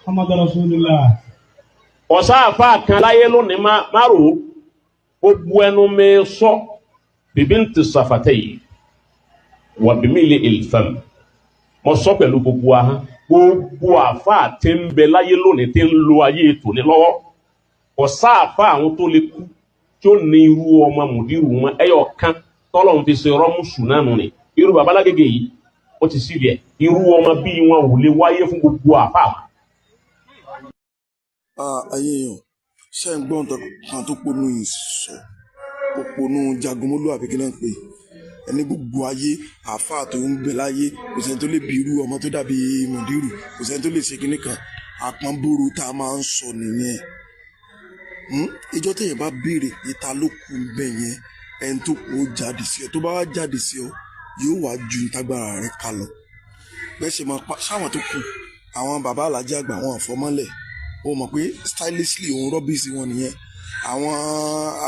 Muhammad Rasulullah. Ọ̀sá àfáà kan láyé lónìí márùn-ún gbogbo ẹnu mi sọ bibinti safatayhi wà bimili ilfam. Mo sọ pẹ̀lú gbogbo ahọ́n gbogbo àfáà tí ń bẹ láyé lónìí tí ń lo ayé ètò ní lọ́wọ́. Ọ̀sá àfáà àwọn tó lè kú tí ó ní irú ọmọ mùdírù wọn ẹyọ kan tọ́lọ́run fi ṣe rọ́mùsù náà nù ni. Irú babalágége yìí ó ti sílẹ̀ irú ọmọ bí wọn ò lè wáyé fún gbogbo àfáà. Ayé èèyàn ṣe ń gbọ́n kan tó ponú ìsọ òponú Jagunmólú àbí kí náà pé ẹni gbogbo ayé àáfàá tó ń bẹ láyé kò sẹ́ni tó lè bí irú ọmọ tó dàbí mùdírù kò sẹ́ni tó lè ṣe kinní kan àpọ́nbóró tá a máa ń sọ nìyẹn. Ìjọ téèyàn bá béèrè ìta ló kù bẹ́ẹ̀ yẹn ẹni tó kù ó jáde sí ọ tó bá wá jáde sí ọ yóò wá ju ìtagbára rẹ ká lọ bẹ́ẹ̀ ṣe máa pa sáwọn tó kù àwọn bàbá alájà àgbà wọn àfọmọ́lẹ̀ o mọ̀ pé stylishly òun rọ́bìsì wọn nìyẹn àwọn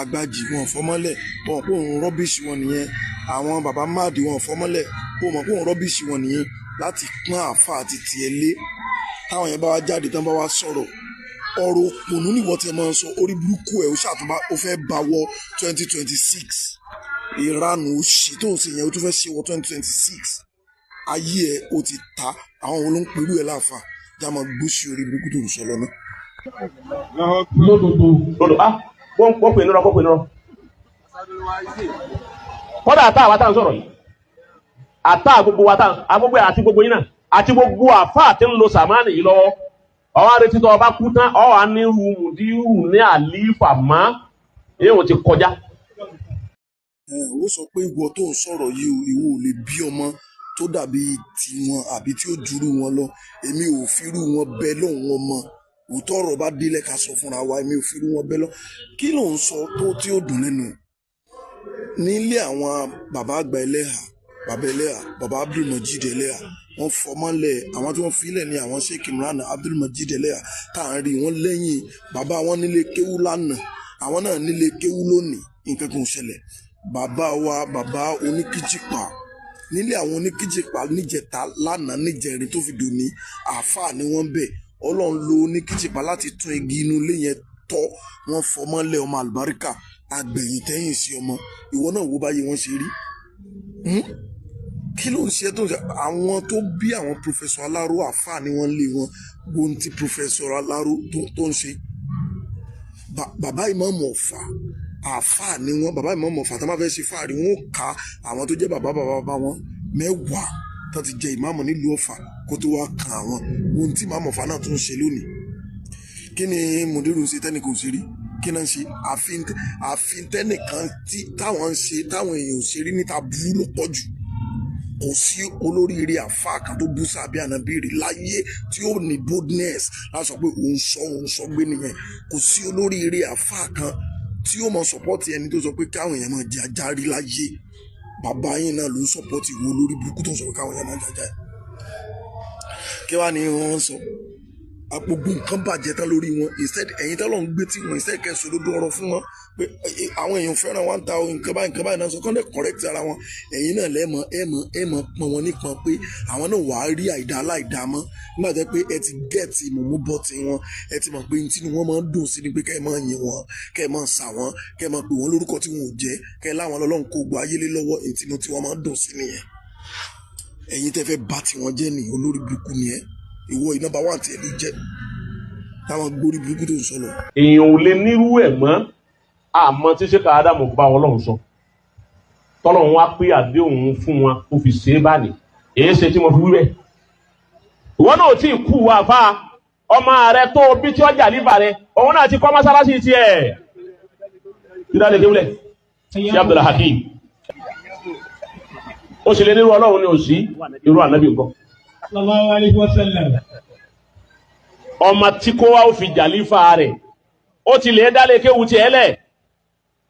agbájì wọn fọmọ́lẹ̀ o mọ̀ pé òun rọ́bìsì wọn nìyẹn àwọn bàbá máàdì wọn fọmọ́lẹ̀ o mọ̀ pé òun rọ́bìsì wọn nìyẹn láti pọ́n àfa àti tiẹ̀ lé táwọn yẹn bá wá jáde tán bá wá sọ̀rọ̀ ọ̀rọ̀ òpònú níwọ̀ tí ẹ máa ń sọ orí burúkú ẹ̀ ó ṣàtúbà ó fẹ́ bá wọ 2026 ìranù òṣì tó ń ṣe yẹn ó tún fẹ́ ṣe wọ 2026 ayé ẹ̀ ó ti ta àwọn wo ló ń pẹ̀lú ẹ̀ láàfà jáma gbóṣì orí burúkú tó ń sọ lọ́nà. Wọ́n pè nírọ̀ kọ́dà àtà àwa tá ń sọ̀rọ̀ yìí àtà gbogbo wa agbogbo àti gbogbo yìí náà àti gbogbo àfà àti ń lo sàmánì yìí lọ́wọ́ ọwọ́ àrètí tó ọba kú tán ọwọ́ à ní mùdírù ní àlífà má èyí ò ti kọjá. Ó sọ pé ìwọ tó ń sọ̀rọ̀ yìí ìwọ ò lè bí ọmọ tó dàbí tiwọn àbí tí ó jùrú wọn lọ èmi ò firú wọn bẹ lóhùn wọn mọ òótọ́ ọ̀rọ̀ bá délẹ̀ ká sọ fúnra wa èmi ò firú wọn bẹ lọ kí ló ń sọ tó tí ó dùn lẹ́nu nílé àwọn bàbá àgbà ẹlẹ́hà bàbá Abdulmajid ẹlẹ́hà wọ́n fọmọ́lẹ̀ àwọn tí wọ́n filẹ̀ ní àwọn Sheikh Imran Abdulmajid ẹlẹ́hà tá à ń rí wọn lẹ́yìn bàbá wọn nílé kéwú lánàá àwọn náà nílé kéwú lónìí nǹkan kan ò ṣẹlẹ̀ bàbá wa bàbá oníkìjìpá nílé àwọn oníkìjìpá níjẹta lánàá níjẹrin tó fi dòní àáfàá ni wọ́n bẹ̀ Ọlọ́run lo oníkìjìpá láti tún igi inú ilé yẹn tọ́ wọ́n fọmọ́lẹ̀ ọmọ àlùbáríkà àgbẹ̀yìn tẹ́yìn sí ọmọ ìwọ náà wo báyìí wọ́n ṣe rí kí ló ń ṣe tó ń ṣe àwọn tó bí àwọn Professor Aláró àáfàá ni wọ́n lé wọn gbóhùn tí Professor Aláró tó ń ṣe bàbá ìmáàmù Ọ̀fà àáfàá ni wọn bàbá ìmáàmù Ọ̀fà tó máa fẹ́ ṣe fáàrí wọn ó ka àwọn tó jẹ́ bàbá wọn mẹ́wàá tó ti jẹ ìmáàmù nílùú Ọ̀fà kó tó wá kan àwọn ohun tí ìmáàmù Ọ̀fà náà tún ṣe lónìí kí ni mùdírù ṣe tẹ́nìkan ò ṣe rí kí náà ṣe àfin tẹ́nìkan táwọn ń ṣe táwọn èèyàn ò ṣe rí níta burú ló pọ̀ jù kò sí olóríire àfáà kan tó bú sábẹ́ ànábìrì láyé tí ó ní boldness láti sọ pé òun sọ gbé nìyẹn kò sí olóríire àfáà kan tí ó mọ sọpọ́tì ẹni tó sọ pé káwọn èèyàn máa jẹ ajárí láyé bàbá yín náà ló ń sọpọ́tì wo lórí burúkú tó ń sọ pé káwọn èèyàn máa jẹ ajárí kí wàá ní wọ́n sọ gbogbo nǹkan bàjẹ́ tán lórí wọn ẹ̀yin tó lọ́n gbé tí wọ́n ìṣẹ́ kẹsàn lódó ọ̀rọ̀ fún wọn pé àwọn èèyàn fẹ́ràn wọn ta nǹkan báyìí náà sọ kán lè correct ara wọn ẹ̀yin náà lẹ́mọ̀ ẹ̀mọ̀ pọn wọn nípọn pé àwọn náà wàá rí àìdá aláìdá mọ́ nígbà tó pé ẹ ti gẹ̀ẹ́tì mọ̀mú bọ́ ti wọn ẹ ti mọ̀ pé ní tí wọ́n máa ń dùn sí ni pé kẹ́ ẹ máa yin wọn kẹ́ ẹ máa sà wọn kẹ́ ẹ máa pè wọ́n lórúkọ tí wọn ò jẹ́ kẹ́ ẹ láwọn ọlọ́run kó gbọ́ ayé lé lọ́wọ́ èyí tí wọ́n máa ń dùn sí nìyẹn ẹ̀yin tẹ́ fẹ́ bá tiwọn jẹ́ ní olórí burúkú nìyẹn ìwọ ìnàbà wà tí ẹ ló jẹ́ táwọn gbórí burúkú tó ń sọ lọ. èèyàn ò lè nírú ẹ̀ mọ́ àmọ́ tí Sheikh Adamu bá Ọlọ́run sọ tọ́lọ́run wá pé àdéhùn fún wọn kó fi ṣe é báni èyí ṣe tí mo fi wí bẹ́ẹ̀. ìwọ náà tí ì kú wa fa ọmọ rẹ tó bí tí ọjà níbà rẹ òun náà ti kọ́ mọ́sálásí tiẹ̀. dídá lè kéwìlẹ̀ sí Abdul Hakim ó sì lè nírú Ọlọ́run ní òsì irú ànábì nǹkan. Sallallahu alaihi wasallam. ọmọ tí kó wá ó fi jàlífà rẹ̀ ó ti lè dálé kéwu ti ẹlẹ̀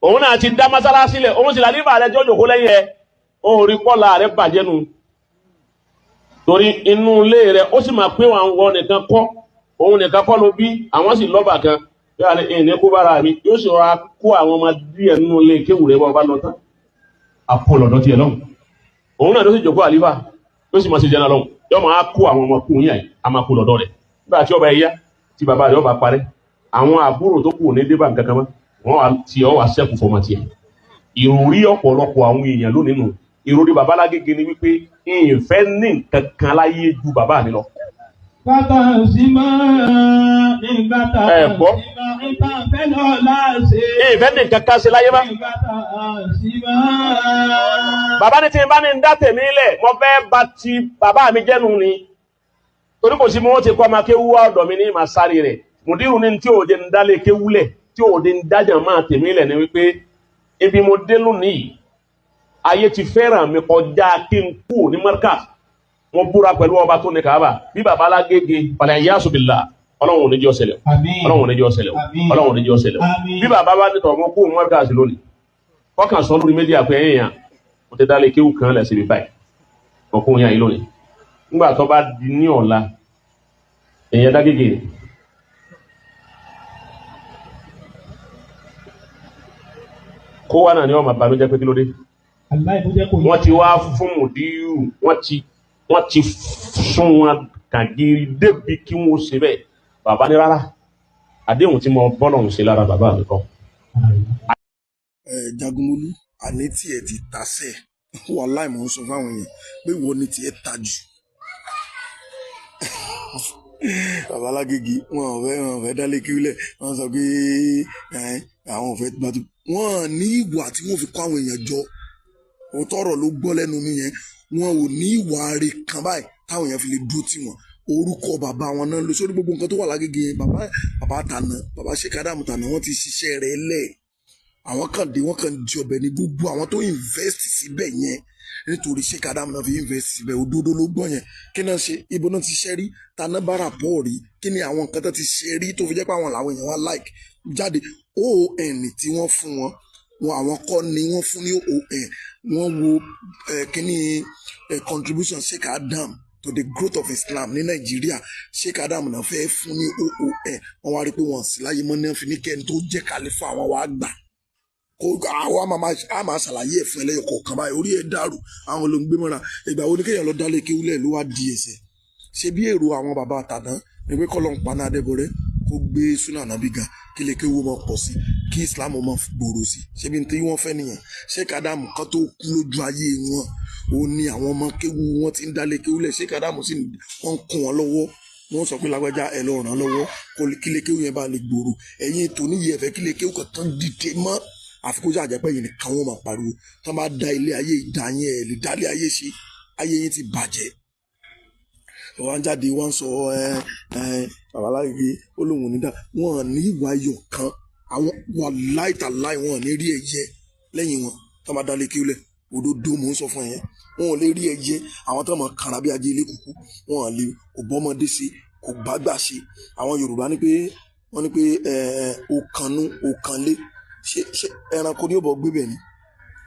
òun náà ti dá mọ́sálásí lẹ̀ òun sì lálífà rẹ̀ jọ́jọ́ kó lẹ́yìn ẹ̀ òun rí pọ́lá rẹ̀ bàjẹ́ nu torí inú ilé rẹ̀ ó sì máa pé wọn nìkan kọ́ òun nìkan kọ́ ló bí àwọn sì lọ́bà kan yóò ní kó bára mi yóò sì rọra kó àwọn ọmọ díẹ̀ nínú ilé kéwu rẹ̀ bọ́ bá lọ tán àpò lọ́dọ̀ tiẹ̀ lọ́hùn òun náà ló sì jòkó àlífà ló sì máa ṣe jẹ́nà lọ́hùn yóò máa kó àwọn ọmọkùnrin yẹn a máa kó lọ́dọ̀ rẹ̀ nígbà tí ọba ẹ̀yà tí bàbá rẹ̀ ọba parẹ́ àwọn àbúrò tó kù ní débà nǹkan kan mọ́ wọ́n wá tí ọ wá sẹ́kù fọmọ tiẹ̀ ìròrí ọ̀pọ̀lọpọ̀ àwọn èèyàn lónìí nù ìròrí bàbá Lágége ni wípé ìfẹ́ ní nǹkan kan láyé ju bàbá mi lọ. Bàtà sí máa nígbà tá a sí máa ìta fẹ́ lọ láṣẹ. Ìfẹ́ ní nǹkan kan ṣe láyé bá. Bàtà sí máa. Bàbá ní tí n bá ní ń dá tèmi lẹ̀ mo fẹ́ bá ti bàbá mi jẹ́nu ni. Torí kò sí mo wọ́n ti kọ́ ọmọ kéwú ọ̀dọ̀ mi ní màsárì rẹ̀. Mùdírù ní tí òde ń dálé kéwúlẹ̀ tí òde ń dájà máa tèmi lẹ̀ ni wípé ibi mo dé lónìí ayé ti fẹ́ràn mi kọjá kí n kú ní Markaz. Mo búra pẹ̀lú ọba tó ní Kaaba bí bàbá Lágége pàlẹ́ yásùbìlà ọlọ́run ò ní jẹ́ ọ̀sẹ̀lẹ̀ ọlọ́run ò ní jẹ́ ọ̀sẹ̀lẹ̀ ọlọ́run ò ní jẹ́ ọ̀sẹ̀lẹ̀ bí bàbá bá ní tọ̀mọ́ kú Markaz lónìí kọ́kàn sọ lórí méjì àpẹ ẹ̀yàn mo ti dálé kéwù kan lẹ̀ síbi báyìí ọkùnrin yàn yìí lónìí nígbà tó bá di ní ọ̀la èèyàn Lágége rẹ̀ kó wà náà ní ọmọ àbánújẹ́ pé kí ló dé wọ́n ti wá fún mùdírù wọ́n ti sún wọn kàgiri débi kí wọ́n ṣe bẹ́ẹ̀ bàbá ní rárá àdéhùn tí mo bọ́lọ̀ ń ṣe lára bàbá mi kọ́. Jagunmólú àní tiẹ̀ ti tasẹ̀ wàláì mò ń sọ fáwọn èèyàn pé ìwọ ni tiẹ̀ ta jù. Bàbá Lágége wọn ò fẹ́ dálé kílẹ̀ wọ́n sọ pé àwọn ò fẹ́ gbàdúrà wọn ní ìwà tí wọ́n fi kọ́ àwọn èèyàn jọ òótọ́ ọ̀rọ̀ ló gbọ́ lẹ́nu mi yẹn wọn ò ní ìwà rẹ̀ kan báyìí táwọn èèyàn fi lè dúró tì wọ́n orúkọ bàbá wọn náà lọ sórí gbogbo nǹkan tó wà Lágége yẹn bàbá tànà bàbá Sheikh Adamu tànà wọ́n ti ṣiṣẹ́ rẹ̀ lẹ̀ àwọn kan dé wọ́n kan di ọbẹ̀ ní gbogbo àwọn tó invest síbẹ̀ yẹn nítorí Sheikh Adamu náà fi invest síbẹ̀ òdodo ló gbọ́ yẹn kí náà ṣe ibo náà ti ṣe rí tànà bára pọ̀ rí kí ni àwọn nǹkan tó ti ṣe rí tó fi jẹ́ pé àwọn làwọn èèyàn wá like jáde OON tí wọ́n fún wọn àwọn kọ́ ni wọ́n fún ní OON wọ́n wo kíní contribution Sheikh Adamu to the growth of Islam ní Nàìjíríà Sheikh Adamu náà fẹ́ fún ní OON wọ́n wá rí pé wọ́n sì láyé mọ́ náà fi ní kẹ́ni tó jẹ́ kàlífà àwọn wá gbà kó àwọn àmà ṣàlàyé ẹ̀ fún ẹlẹ́yọ̀ kọ̀ọ̀kan báyìí orí ẹ̀ dàrú àwọn ló ń gbé mọ́ra ìgbà wo ni kéèyàn lọ dálé kéwúlẹ̀ ló wá di ẹsẹ̀ ṣe bí èrò àwọn bàbá àtàná ni pé kọ́lọ́ ń paná Adébọ̀rẹ́ kó gbé súnà nàbí ga kí lè kéwú mọ́ pọ̀ sí kí Islam mọ́ gbòòrò sí ṣe bí n tí wọ́n fẹ́ nìyẹn Sheikh Adamu kan tó kú lójú ayé wọn ó ní àwọn ọmọ kéwú wọn ti ń dálé kéwúlẹ̀ Sheikh Adamu sì wọ́n kún wọn lọ́wọ́ wọ́n sọ pé lágbájá ẹ lọ ràn lọ́wọ́ kí lè kéwú yẹn bá lè gbòòrò ẹ̀yin ètò níyì ẹ̀fẹ́ kí lè kéwú kan tán dìde mọ́ àfikún jà jẹ́ pé yìí nìkan wọ́n máa pariwo tán bá da ilé ayé ìdá yẹn ẹ̀ lè dálé ayé ṣe ayé yẹn ti bàjẹ́ wọ́n jáde wọ́n sọ Bàbá Lágége ó lóun ò ní dá wọn ní ìwà ayọ̀ kan àwọn wà láìtàláì wọn ò ní rí ẹ̀yẹ lẹ́yìn wọn tán bá dálé kílẹ̀ òdodo mò ń sọ fún ẹ̀yẹn wọn ò lè rí ẹ̀yẹ àwọn tó máa kàrà bí ajé ilé kúkú wọn ò lè kò bọ́mọdé ṣe kò bágbà ṣe àwọn Yorùbá ní pé wọ́n ní pé òkànnú òkànlé ṣe ẹranko ní òbọ̀ gbé bẹ̀ ni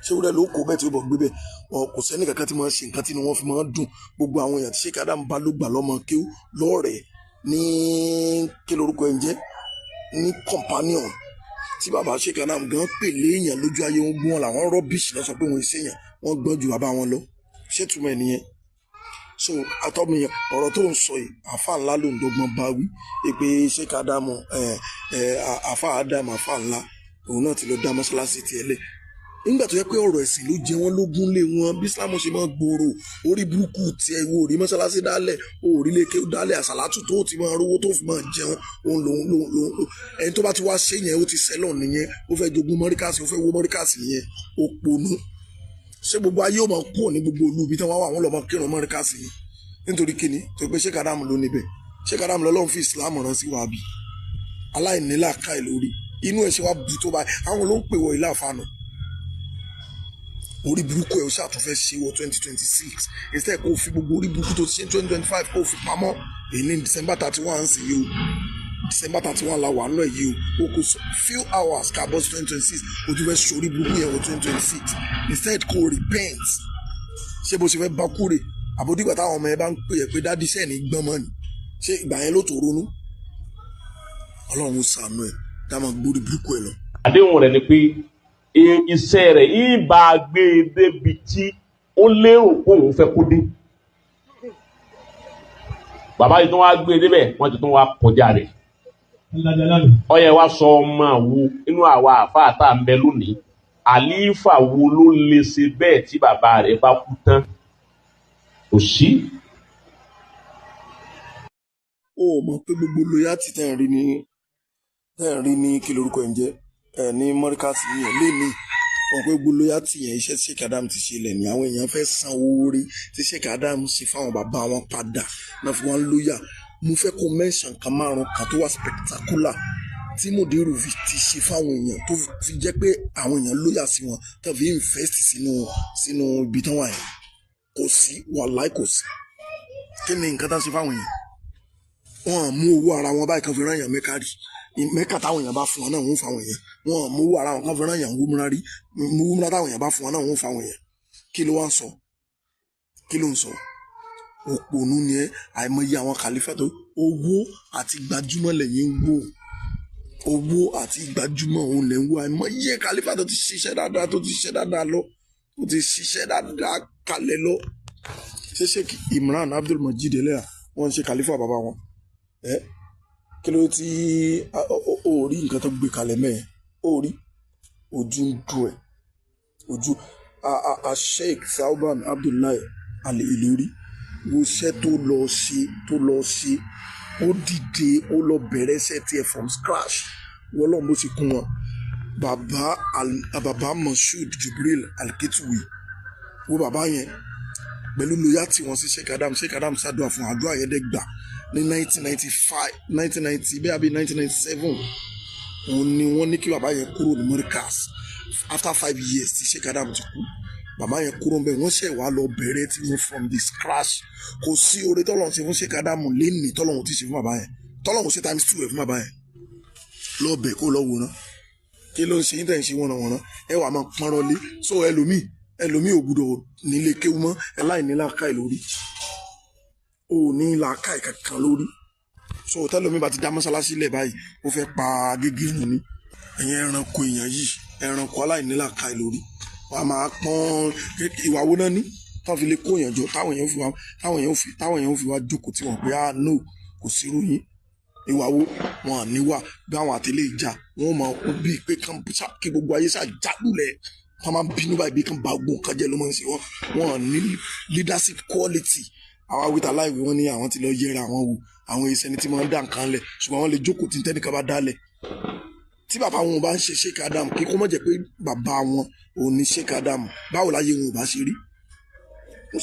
ṣé wúrẹ́ ló kó bẹ́ẹ̀ tí ó bọ̀ gbé bẹ̀ wọn kò sẹ́ni kankan tí wọ́n ṣe nǹkan tí wọ́n fi máa ń dùn gbogbo àwọn èèyàn tí Sheikh Adamu bá ló gbà lọ́mọ kí ó lọ́ọ̀rẹ́ ní kí lorúkọ ẹ̀ ń jẹ́ ní companion tí bàbá Sheikh Adamu gan pè léèyàn lójú ayé wọn gbọ́n làwọn rọ́bìṣì lọ sọ pé wọ́n ṣe èèyàn wọ́n gbọ́n ju bàbá wọn lọ ṣé túmọ̀ ẹ̀ nìyẹn so àtọ́mìyàn ọ̀rọ̀ tó ń sọ yìí àfa ńlá ló ń dọ́gbọ́n bá wí pé Sheikh Adamu àfa Adamu àfa ńlá òun náà ti lọ dá mọ́ṣáláṣí tiẹ̀ lẹ̀ nígbà tó yẹ pé ọ̀rọ̀ ẹ̀sìn ló jẹ wọ́n lógún lé wọn bí Islam ṣe máa gbòòrò orí burúkú tiẹ̀ wo orí mọ́ṣáláṣí dálẹ̀ orí lékè dálẹ̀ àṣàlátù tó ti máa rówó tó fi máa jẹun òun lòun ẹni tó bá ti wá ṣe yẹn ó ti sẹ́lọ̀ nìyẹn ó fẹ́ jogún mọ́ríkàsì ó fẹ́ wó mọ́ríkàsì nìyẹn ó ponú ṣé gbogbo ayé ó máa kúrò ní gbogbo olú ibi tí wọ́n wà wọ́n lọ máa kírun mọ́ríkàsì ni nítorí kíni tó pé Sheikh Adamu ló níbẹ̀ Sheikh Adamu lọ́lọ́run fi Islam rán sí wàhábì aláìníláàká ẹ̀ lórí inú ẹ̀ ṣe wá bu tó báyìí àwọn ló ń pè wọ ilé àfààní orí burúkú ẹ̀ ó ṣàtúnfẹ́ ṣe wọ 2026 instead kó o fi gbogbo orí burúkú tó ti ṣe 2025 kó o fi pamọ́ èyí ní December 31 sí yìí o December 31 la wà náà yìí o kò few hours ká bọ́ sí 2026 o tún fẹ́ ṣe orí burúkú yẹn wọ 2026 instead kó o repent ṣé bó ṣe fẹ́ bá kúrè àbódìgbà táwọn ọmọ ẹ bá ń pè é pé dádì sẹ́ẹ̀ ní gbọ́n mọ́ ni ṣé ìgbà yẹn ló tó ronú Ọlọ́run ó ṣàánú ẹ̀ dá máa gbórí burúkú ẹ lọ. àdéhùn rẹ̀ ni pé iṣẹ́ rẹ̀ yìí bá gbé débi tí ó lérò pé òun fẹ́ kó dé. Bàbá yìí tó wá gbé débẹ̀ wọ́n ti tún wá kọjá rẹ̀. Ó yẹ wá sọ ọmọ wo inú àwa àfáà tá à ń bẹ lónìí àlífà wo ló lè ṣe bẹ́ẹ̀ tí bàbá rẹ̀ bá kú tán? Kò sí. Ó mọ̀ pé gbogbo loyalty tẹ́ ń rí ní kí lorúkọ ẹ̀ ń jẹ́ ní mọ́ríkàsì yẹn léni wọn pé gbogbo loyalty yẹn iṣẹ́ tí Sheikh Adam ti ṣe lẹ̀ ní àwọn èèyàn fẹ́ san owó rí tí Sheikh Adam ṣe fáwọn bàbá wọn padà náà fi wọn lóyà. Mo fẹ́ kó mention kan márùn kan tó wà spectacular tí Mudiru ti ṣe fáwọn èèyàn tó fi jẹ́ pé àwọn èèyàn lóyà sí wọn tó fi invest sínú ibi tán wà yẹn. Kò sí wàláì kò sí. Kí ni nǹkan tá ṣe fáwọn èèyàn? Wọ́n mú owó ara wọn báyìí kan fi rán èèyàn Mẹ́kà rí. Mẹ́kà táwọn èèyàn bá fún wọn náà wọ́n fáwọn èèyàn. Wọ́n mú owó ara wọn kan fi rán èèyàn wúmúra rí. Wúmúra táwọn èèyàn bá fún wọn náà wọ́n fáwọn èèyàn. Kí ló wá ń sọ? Kí ló ń sọ? Òpònú ni ẹ́. Àìmọye àwọn kàlífà tó owó àti gbajúmọ̀ lẹ́yìn ń wò. Owó àti gbajúmọ̀ òun lẹ́ ń wò. Àìmọye kàlífà tó ti ṣiṣẹ́ dáadáa tó ti ṣiṣẹ́ dáadáa lọ. Tó ti ṣiṣẹ́ dáadáa kalẹ̀ lọ. Ṣé Sheikh Imran Abdul Majid Eleha wọ́n ń ṣe kàlífà bàbá wọn? Kí ló tí ó rí nǹkan tó gbé kalẹ̀ mẹ́ẹ̀? Ó rí ojú ń dùn ẹ̀. Ojú Sheikh Sauban Abdullahi Al-Ileri wo iṣẹ́ tó lọ ṣe ó dìde ó lọ bẹ̀rẹ̀ iṣẹ́ tiẹ̀ from scratch wọ́n lọ́n bó ti kún wọn. Bàbá Moshood Jibril Al-Ketui wo bàbá yẹn pẹ̀lú loyalty wọn sí Sheikh Adam ṣàdúrà fún àdúrà yẹn dẹ́gbà ní 1990 bí àbí 1997 òun ni wọ́n ní kí bàbá yẹn kúrò ní Mọ́ríkàs after 5 years tí Sheikh Adam ti kú. Bàbá yẹn kúrò ń bẹ̀ wọ́n ṣẹ̀ wá lọ bẹ̀rẹ̀ tí wọ́n from the scratch. Kò sí oore tọ́lọ́run ṣe fún Sheikh Adam lẹ́nìí tọ́lọ́run ti ṣe fún bàbá yẹn. Tọ́lọ́run ṣe times 2 ẹ̀ fún bàbá yẹn. Lọ́ọ̀bẹ̀ kó lọ wò ná. Kí ló ń ṣe yíntẹ̀ ń ṣe wọ̀nàwọ̀nà? Ẹ wà máa pọ́n rọlé. So ẹlòmíì ò gbúdọ̀ nílé kéwú mọ́ ẹ láì ní làákàyè lórí. O ní làákàyè kankan lórí. So tẹ́lòmíì bá ti dá mọ́sálásí lẹ̀ báyìí ó fẹ́ pa gégé nù ní. Ẹ̀yin ẹranko èèyàn yìí ẹranko aláìní làákàyè lórí. Wọ́n á máa pọ́n ìwà wo náà ní táwọn fi lè kó èèyàn jọ táwọn èèyàn fi wá jókòó tí wọ́n pé no kò sí irú yín. Ìwà wo wọn à níwà bí àwọn àtẹlẹ ìjà wọn máa kú bíi pé kí gbogbo ayé ṣàjálùlẹ̀ wọn máa bínú báyìí bí kan bá gbọ́n kan jẹ́ ló máa ń ṣe wọn à ní leadership quality. Àwọn awítà láìwé wọn ní àwọn ti lọ yẹra àwọn wò àwọn ìṣẹ́ni tí wọ́n ń dá nǹkan lẹ̀ ṣùgbọ́n wọ́n lè jókòó tí tẹ́nìkan bá dálẹ̀. Tí bàbá wọn bá ń ṣe Sheikh Adam kí kó má jẹ́ pé bàbá wọn ò ní Sheikh Adam báwo láyé wọn ò bá ṣe rí?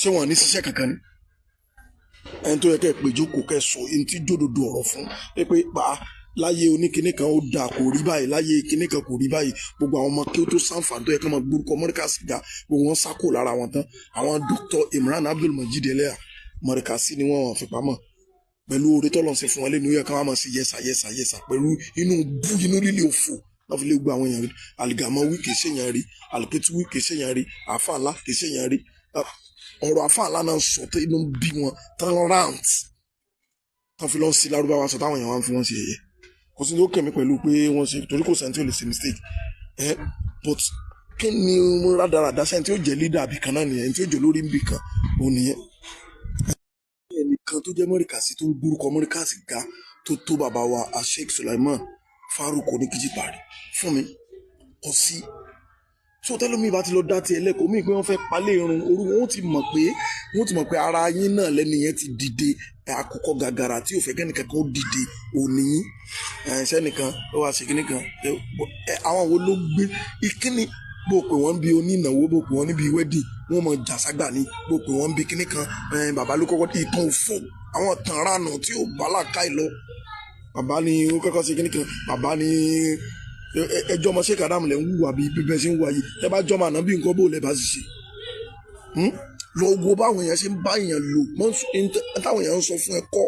Ṣé wọn ní ṣiṣẹ́ kankan ni? Ẹni tó yẹ kẹ́ ẹ pé jókòó kẹ́ ẹ sọ ẹni tí jòdòdò ọ̀rọ̀ fún pé pa láyé oníkinní kan ó dà kò rí báyìí láyé kinní kan kò rí báyìí gbogbo àwọn ọmọ kí ó tó sàǹfààní tó yẹ kí wọ́n máa gbórúkọ Mọ́ríkàsì ga gbogbo wọn sá kò lára wọn tán. Àwọn Dr. Imran Abdul Majid Eleha Mọ́ríkàsì ni wọ́n fi pamọ́ pẹ̀lú oore tọ́lọ́ ṣe fún wọn lẹ́nu yẹ ká wọ́n máa ṣe yẹsà pẹ̀lú inú líle òfò náà fi lè gbọ́ àwọn èèyàn rí. Àlìgàmọ́wí kì í ṣèyàn rí Al-Ketui kì í ṣèyàn rí àáfà ńlá kì í ṣèyàn rí. Ọ̀rọ̀ àáfà ńlá náà sọ tó inú bí wọn tán rant tán fi lọ́n sí lárúbáwá sọ táwọn èèyàn wá ń fi wọ́n ṣe yẹ̀yẹ́. Kò sí ní ó kẹ̀mí pẹ̀lú pé wọ́n ṣe torí kò sẹ́ni tí ò lè ṣe mistake. But kí ni rádaràdá sẹ́ni tí ó jẹ́ leader àbí kan náà nìyẹn ẹni tí ó jẹ́ lórí níbì kan òun nìyẹn. Ẹnìkan tó jẹ́ Mọ́ríkàsì tó ń gbórúkọ Mọ́ríkàsì ga tó bàbá wa Sheikh Sulaiman Farouk Oníkíjìpá rí fún mi kò sí. So tẹ́lómi bá ti lọ dá ti ẹlẹ́kọ̀ọ́ mí pé wọ́n fẹ́ palẹ̀ irun orú wọn ti mọ̀ pé ara yín náà lẹ́ni yẹn ti dìde àkọ́kọ́ gàgàrà tí ò fẹ́ kẹ́nìkan kan ó dìde òní yín sẹ́nìkan ó wá sí kíní kan àwọn wo ló gbé ìkíní bó pè wọ́n bí onínáwó bó pè wọ́n níbi wedding wọ́n mọ̀ jàságbà ní bó pè wọ́n bí kíní kan bàbá ló kọ́kọ́ ìtàn òfò àwọn tàn ránà tí ò bá làákàyè lọ bàbá ni ó kọ́kọ́ sí kíní kan bàbá ni ẹjọ́ ọmọ Sheikh Adam lẹ̀ ń wùwà bí bíbẹ́ ṣe ń wà yìí ẹ bá jọmọ àná bí nǹkan bó lẹ̀ bá sì ṣe lọ wo báwọn èèyàn ṣe ń bá èèyàn lò táwọn èèyàn ń sọ fún ẹ kọ́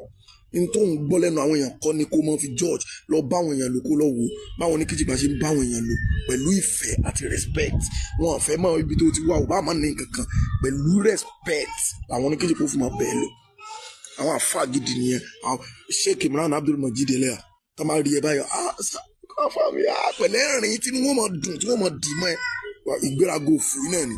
ní tó ń gbọ́ lẹ́nu àwọn èèyàn kọ́ ni kó mọ́ fi George lọ báwọn èèyàn lò kó lọ wò báwọn Oníkíjìpá ṣe ń báwọn èèyàn lò pẹ̀lú ìfẹ́ àti respect wọn ò fẹ́ mọ́ ibi tó ti wá ò bá máa ní kankan pẹ̀lú respect àwọn Oníkíjìpá fún máa bẹ́ẹ̀ lò àwọn àfáà gidi nìyẹn Sheikh Imran Abdul Majid Eleha tó máa rí ẹ báyọ̀ àfàmì àpẹ̀lẹ́ rìn tí wọ́n mọ̀ dùn tí wọ́n mọ̀ dì mọ́ ẹ ìgbéraga òfò náà ni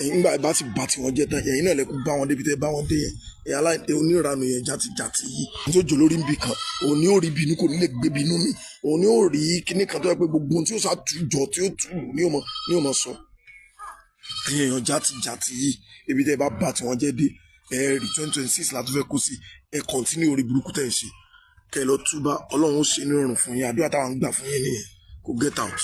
ẹ̀yin nígbà bá ti bá tiwọn jẹ́ tán ẹ̀yin náà lẹ́kùn bá wọn débi tẹ́ bá wọn dé yẹn ẹ̀yin aláìtẹ́ onírànú yẹn jàtìjàtì yìí ní tó jò lórí níbi kan òun ni ó rí bínú kò ní lè gbé bínú mi òun ni ó rí kíní kan tó yẹ pé gbogbo ohun tí ó sá tù jọ tí ó tù ní ó mọ sọ ẹ̀yin èèyàn jàtìjàtì yìí ibi tẹ́ bá bá tiwọn jẹ́ dé ẹ̀ẹ́rì 2026 látó fẹ́ kó sí ẹ̀ kọ́ntínú orí burúkú tẹ̀ ń ṣe kẹ́ lọ túbá Ọlọ́run ó ṣe ní ọ̀run fún yín àdúrà táwọn ń gbà fún yín nìyẹn kò get out.